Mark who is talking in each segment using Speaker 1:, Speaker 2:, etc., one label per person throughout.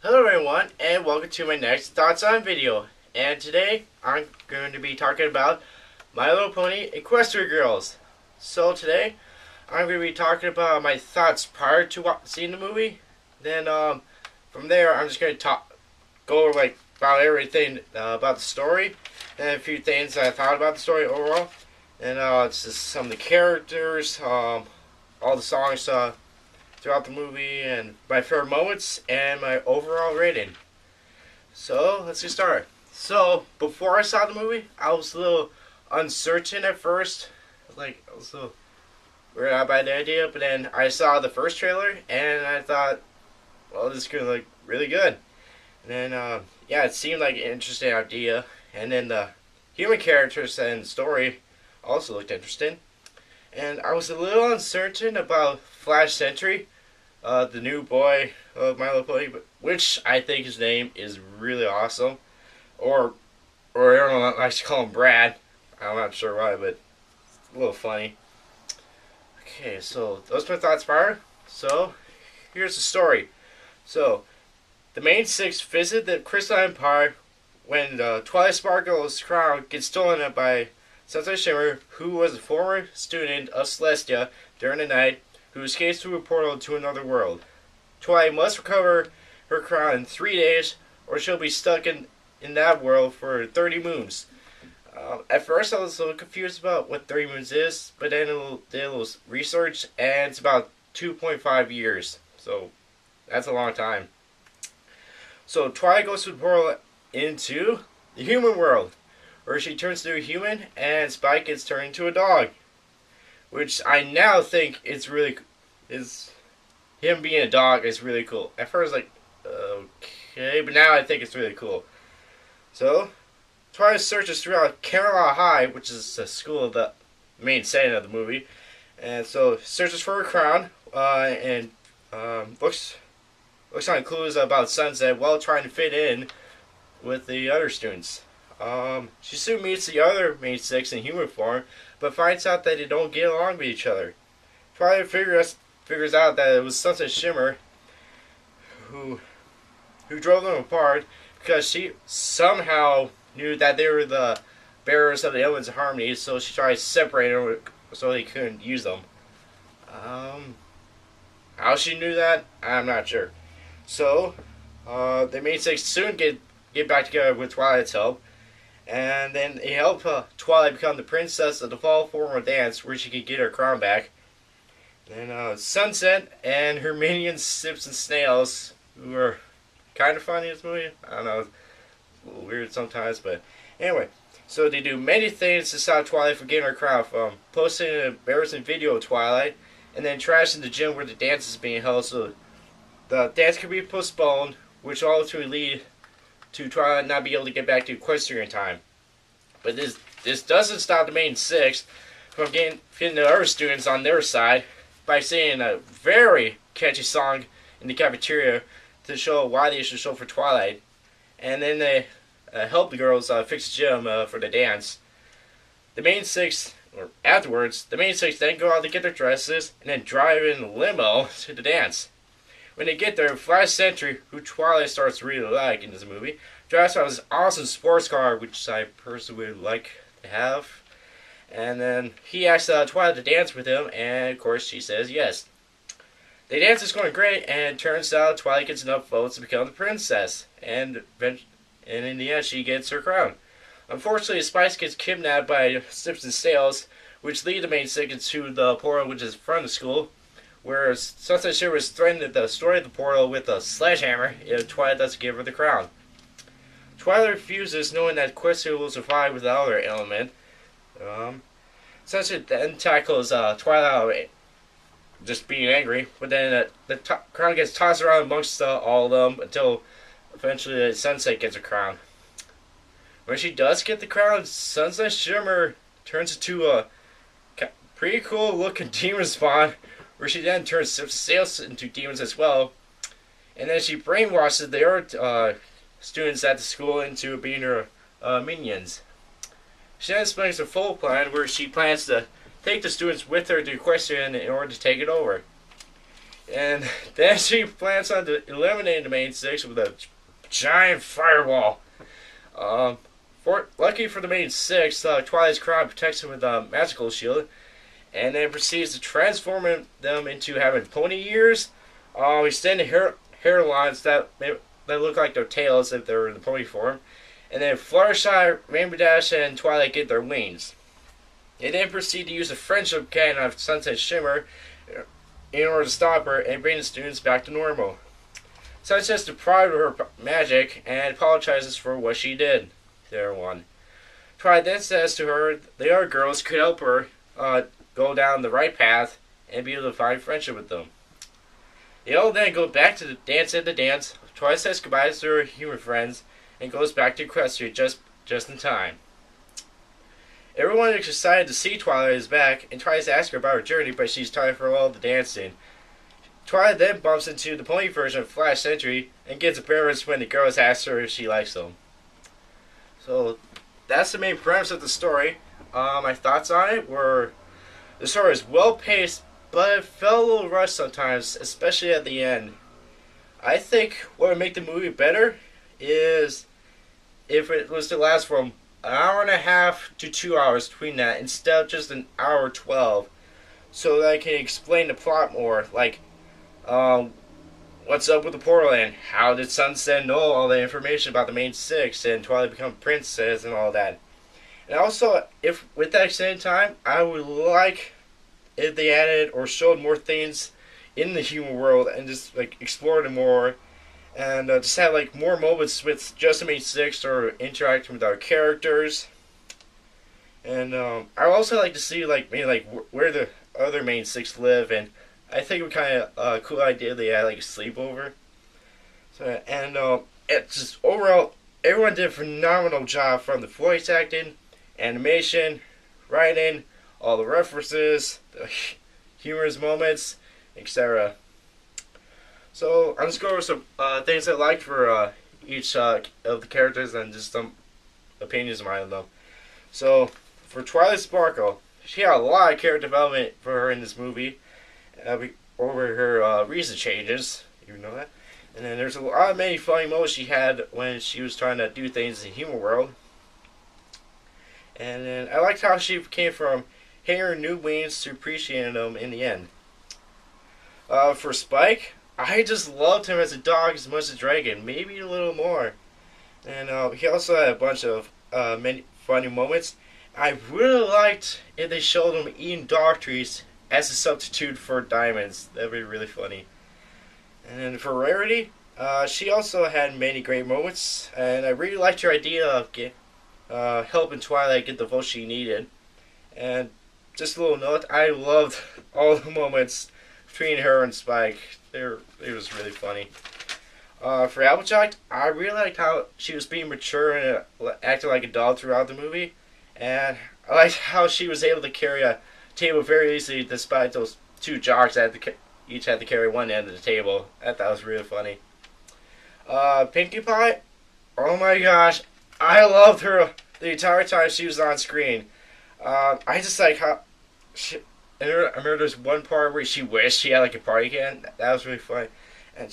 Speaker 1: Hello everyone, and welcome to my next Thoughts On video. And today, I'm going to be talking about My Little Pony Equestria Girls. So today, I'm going to be talking about my thoughts prior to seeing the movie. Then, from there, I'm just going to go over about everything about the story, and a few things that I thought about the story overall. And it's just some of the characters, all the songs throughout the movie, and my favorite moments, and my overall rating. So, let's get started. So, before I saw the movie, I was a little uncertain at first. I was a little weirded out by the idea, but then I saw the first trailer, and I thought, well, this is going to look really good. And then, yeah, it seemed like an interesting idea. And then the human characters and story also looked interesting. And I was a little uncertain about Flash Sentry, the new boy of My Little Pony, which I think his name is really awesome. Or I don't know, I should call him Brad. I'm not sure why, but it's a little funny. Okay, so those are my thoughts prior. So, here's the story. So, the main six visit the Crystal Empire when Twilight Sparkle's crown gets stolen by Sunset Shimmer, who was a former student of Celestia during the night, who escapes through a portal to another world. Twilight must recover her crown in 3 days, or she'll be stuck in that world for 30 moons. At first, I was a little confused about what 30 moons is, but then I did a little research, and it's about 2.5 years. So, that's a long time. So, Twilight goes through the portal into the human world, where she turns into a human, and Spike gets turned into a dog. Which I now think is him being a dog is really cool. At first, okay, but now I think it's really cool. So, Twilight searches throughout Camelot High, which is the school of the main setting of the movie, and so searches for her crown, and looks on clues about Sunset while trying to fit in with the other students. She soon meets the other main six in human form, but finds out that they don't get along with each other. Twilight figures out that it was Sunset Shimmer who drove them apart, because she somehow knew that they were the bearers of the Elements of Harmony, so she tried to separate them so they couldn't use them. How she knew that, I'm not sure. So, the main six soon get back together with Twilight's help, and then they help Twilight become the princess of the fall form of dance, where she could get her crown back. Then Sunset and her minions, Sips and Snails, who are kind of funny in this movie. I don't know, it's a little weird sometimes, but anyway. So they do many things to stop Twilight from getting her crown, from posting an embarrassing video of Twilight, and then trashing the gym where the dance is being held, so the dance can be postponed, which will ultimately lead to Twilight not be able to get back to Equestria in time. But this doesn't stop the main six from getting the other students on their side by singing a very catchy song in the cafeteria to show why they should show for Twilight. And then they help the girls fix the gym for the dance. Afterwards, the main six then go out to get their dresses and then drive in a limo to the dance. When they get there, Flash Sentry, who Twilight starts to really like in this movie, drives out this awesome sports car, which I personally would like to have. And then he asks Twilight to dance with him, and of course she says yes. The dance is going great, and it turns out Twilight gets enough votes to become the princess, and in the end she gets her crown. Unfortunately, Spice gets kidnapped by Sips and Snails, which lead the main six to the portal, which is in front of the school, where Sunset Shimmer is threatened to destroy the portal with a sledgehammer if Twilight doesn't give her the crown. Twilight refuses, knowing that Equestria will survive without her element. Sunset then tackles Twilight, just being angry, but then the crown gets tossed around amongst all of them until eventually Sunset gets a crown. When she does get the crown, Sunset Shimmer turns into a pretty cool looking demon spawn, where she then turns Sails into demons as well, and then she brainwashes the other students at the school into being her minions. She then explains a full plan where she plans to take the students with her to Equestria in order to take it over. And then she plans on eliminating the main six with a giant fireball. Um, lucky for the main six, Twilight's crown protects him with a magical shield, and then proceeds to transform them into having pony ears, extended hairlines that look like their tails if they're in the pony form, and then Fluttershy, Rainbow Dash, and Twilight get their wings. They then proceed to use a friendship cannon of Sunset Shimmer in order to stop her and bring the students back to normal. Sunset's deprived of her magic and apologizes for what she did to everyone. Twilight then says to her the other girls could help her go down the right path and be able to find friendship with them. They all then go back to the dance. Twilight says goodbye to her human friends and goes back to Equestria just in time. Everyone is excited to see Twilight is back and tries to ask her about her journey, but she's tired for all the dancing. Twilight then bumps into the pony version of Flash Sentry and gets embarrassed when the girls ask her if she likes them. So that's the main premise of the story. My thoughts on it were the story is well paced, but it felt a little rushed sometimes, especially at the end. I think what would make the movie better is if it was to last from an hour and a half to 2 hours between that instead of just an hour 12, so that I can explain the plot more, like what's up with the portal and how did Sunset know all the information about the main six and Twilight become princess and all that. And also, if with that extended time, I would like if they added or showed more things in the human world and just like explored it more, and just have like more moments with just the main six or interacting with our characters. And I would also like to see like maybe like where the other main six live, and I think it would kind of a cool idea they had like a sleepover. So and it's just overall everyone did a phenomenal job from the voice acting, animation, writing, all the references, the humorous moments, etc. So I'm just going over some things I liked for each of the characters and just some opinions of mine on them. So for Twilight Sparkle, she had a lot of character development for her in this movie over her recent changes. You know that. And then there's a lot of many funny moments she had when she was trying to do things in the human world. And then I liked how she came from hating her new wings to appreciating them in the end. For Spike, I just loved him as a dog as much as a dragon, maybe a little more. And he also had a bunch of many funny moments. I really liked if they showed him eating dog treats as a substitute for diamonds. That'd be really funny. And then for Rarity, she also had many great moments, and I really liked her idea of helping Twilight get the vote she needed. And just a little note, I loved all the moments between her and Spike. It was really funny. For Applejack, I really liked how she was being mature and acting like a doll throughout the movie. And I liked how she was able to carry a table very easily despite those two jocks that each had to carry one end of the table. I thought that was really funny. Pinkie Pie, oh my gosh, I loved her the entire time she was on screen. I just like how I remember there's one part where she wished she had like a party can. That was really funny, and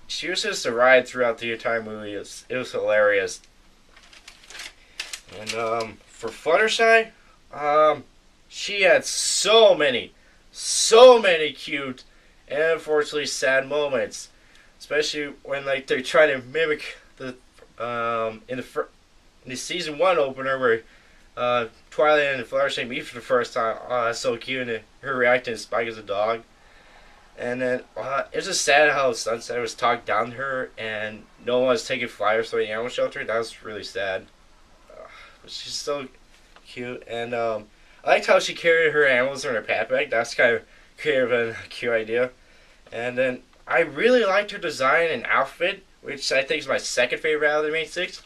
Speaker 1: she was just a ride throughout the entire movie. It was hilarious. And for Fluttershy, she had so many cute and unfortunately sad moments, especially when like they're trying to mimic the in the season 1 opener where Twilight and Fluttershy meet for the first time. Oh, that's so cute, and her reacting to Spike as a dog. And then it's just sad how Sunset was talked down to her, and no one was taking flyers to the animal shelter. That was really sad. But she's so cute, and I liked how she carried her animals in her pat bag. That's kind of creative and a cute idea. And then I really liked her design and outfit, which I think is my second favorite out of the main six.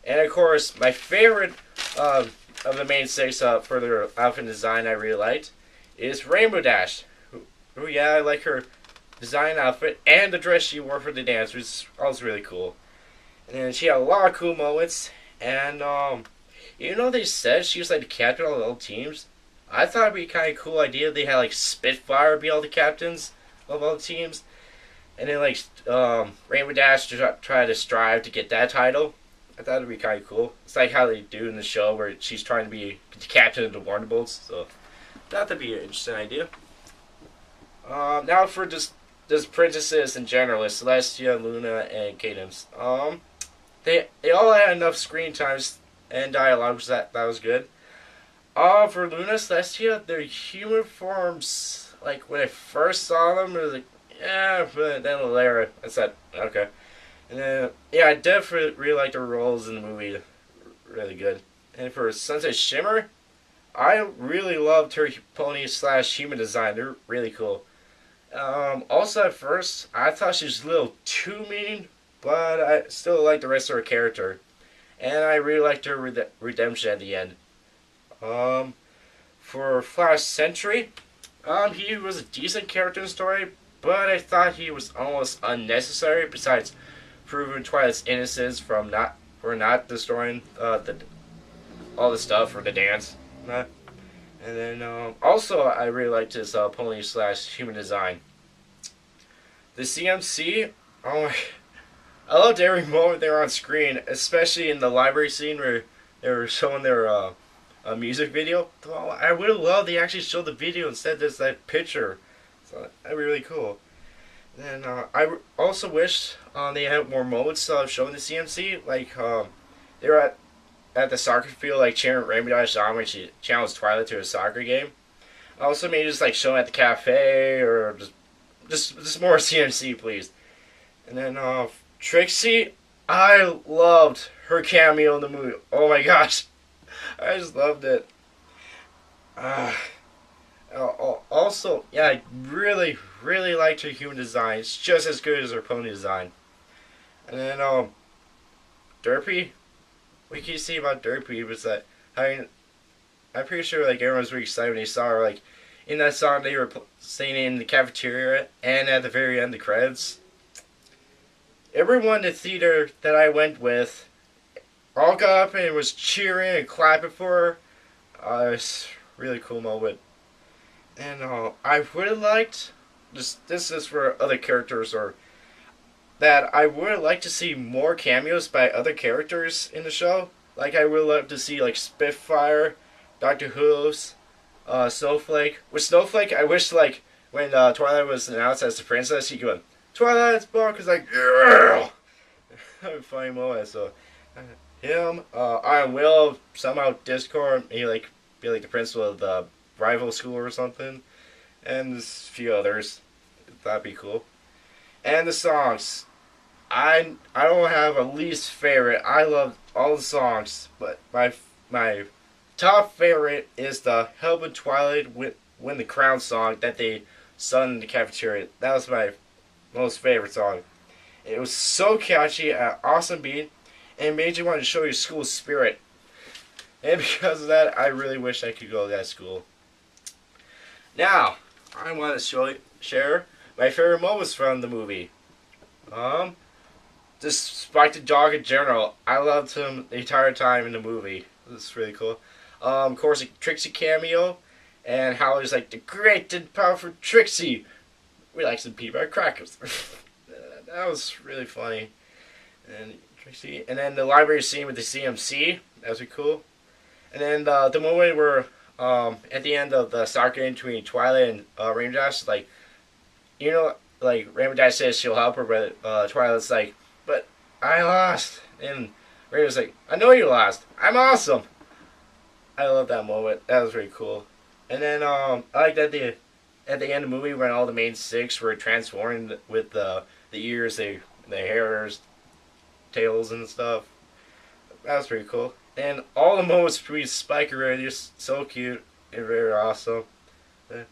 Speaker 1: And of course, my favorite of the main six for their outfit design I really liked is Rainbow Dash. Oh yeah, I like her design outfit and the dress she wore for the dance, which was also really cool. And then she had a lot of cool moments. And even though they said she was like the captain of all the other teams, I thought it'd be kind of cool idea if they had like Spitfire be all the captains. of all the teams, and then like Rainbow Dash try to strive to get that title. I thought it'd be kind of cool. It's like how they do in the show where she's trying to be the captain of the Wonderbolts. So I thought that'd be an interesting idea. Now for just princesses in general, it's Celestia, Luna, and Cadence. They all had enough screen times and dialogue, so that was good. For Luna, Celestia, their human forms, like when I first saw them, it was like, yeah, but then Lara, I said, okay. And then, yeah, I definitely really liked their roles in the movie, really good. And for Sunset Shimmer, I really loved her pony slash human design. They're really cool. Also, at first, I thought she was a little too mean, but I still liked the rest of her character. And I really liked her redemption at the end. For Flash Sentry, he was a decent character in the story, but I thought he was almost unnecessary. Besides proving Twilight's innocence for not destroying all the stuff or the dance. And then also I really liked his pony slash human design. The CMC, oh my, I loved every moment they were on screen, especially in the library scene where they were showing their a music video. Oh, I would have loved they actually showed the video instead of just that picture. So that'd be really cool. And I also wished they had more moments showing the CMC. Like they were at the soccer field, like cheering Rainbow Dash on when she challenged Twilight to a soccer game. Also, maybe just like showing at the cafe or just more CMC, please. And then Trixie, I loved her cameo in the movie. Oh my gosh, I just loved it. Also, yeah, I really liked her human design. It's just as good as her pony design. And then Derpy, what can you say about Derpy? Was that I'm pretty sure like everyone was really excited when they saw her like in that song they were singing in the cafeteria and at the very end the credits. Everyone in the theater that I went with all got up and was cheering and clapping for her. It was a really cool moment. And I would have liked this is for other characters or that I would have liked to see more cameos by other characters in the show. Like I would love to see like Spitfire, Doctor Who's, Snowflake. With Snowflake, I wish like when Twilight was announced as the princess, he could go, Twilight's book is like, yeah, funny moment. So him, Iron Will somehow Discord, he like be like the principal of the rival school or something, and there's a few others. That'd be cool. And the songs, I don't have a least favorite. I love all the songs, but my top favorite is the Help in Twilight Win the Crown song that they sung in the cafeteria. That was my most favorite song. It was so catchy, an awesome beat, and it made you want to show your school spirit. And because of that, I really wish I could go to that school. Now, I want to share my favorite moments from the movie. Just Spike the dog in general. I loved him the entire time in the movie. This is really cool. Of course, a Trixie cameo, and how he's like the great and powerful Trixie. We like some peanut butter crackers. That was really funny. And Trixie, and then the library scene with the CMC. That was really cool. And then the moment where at the end of the soccer game between Twilight and Rainbow Dash, like like Rainbow Dash says she'll help her, but Twilight's like, but I lost, and Rainbow's like, I know you lost. I'm awesome. I love that moment. That was really cool. And then I like that at the end of the movie when all the main six were transformed with the ears, the hairs, tails, and stuff. That was pretty cool. And all the moments between Spike and Ray are just so cute and very awesome. And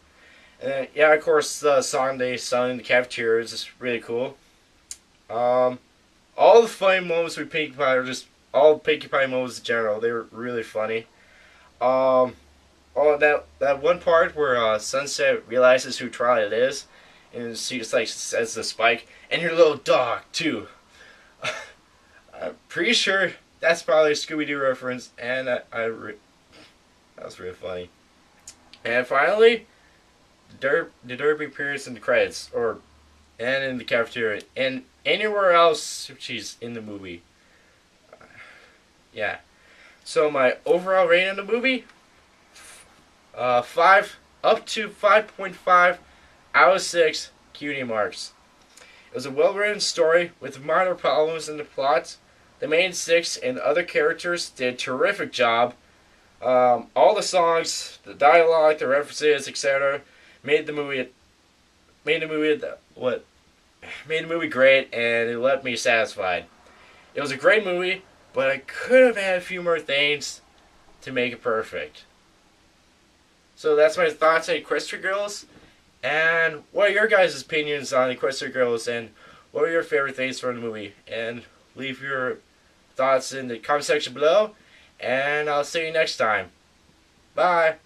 Speaker 1: then, yeah, of course, the song they sung in the cafeteria is just really cool. All the funny moments with Pinkie Pie are just all Pinkie Pie moments in general. They were really funny. Oh, that one part where Sunset realizes who Twilight is, and she just like says to Spike, "And your little dog too." I'm pretty sure that's probably a Scooby-Doo reference, and that was really funny. And finally, the Derby appears in the credits, and in the cafeteria, and anywhere else she's in the movie. Yeah. So my overall rating on the movie, 5 out of 6 cutie marks. It was a well-written story with minor problems in the plot. The main six and other characters did a terrific job. All the songs, the dialogue, the references, etc., made the movie what made the movie great, and it left me satisfied. It was a great movie, but I could have had a few more things to make it perfect. So that's my thoughts on Equestria Girls. And what are your guys' opinions on Equestria Girls, and what are your favorite things from the movie? And leave your thoughts in the comment section below, and I'll see you next time. Bye!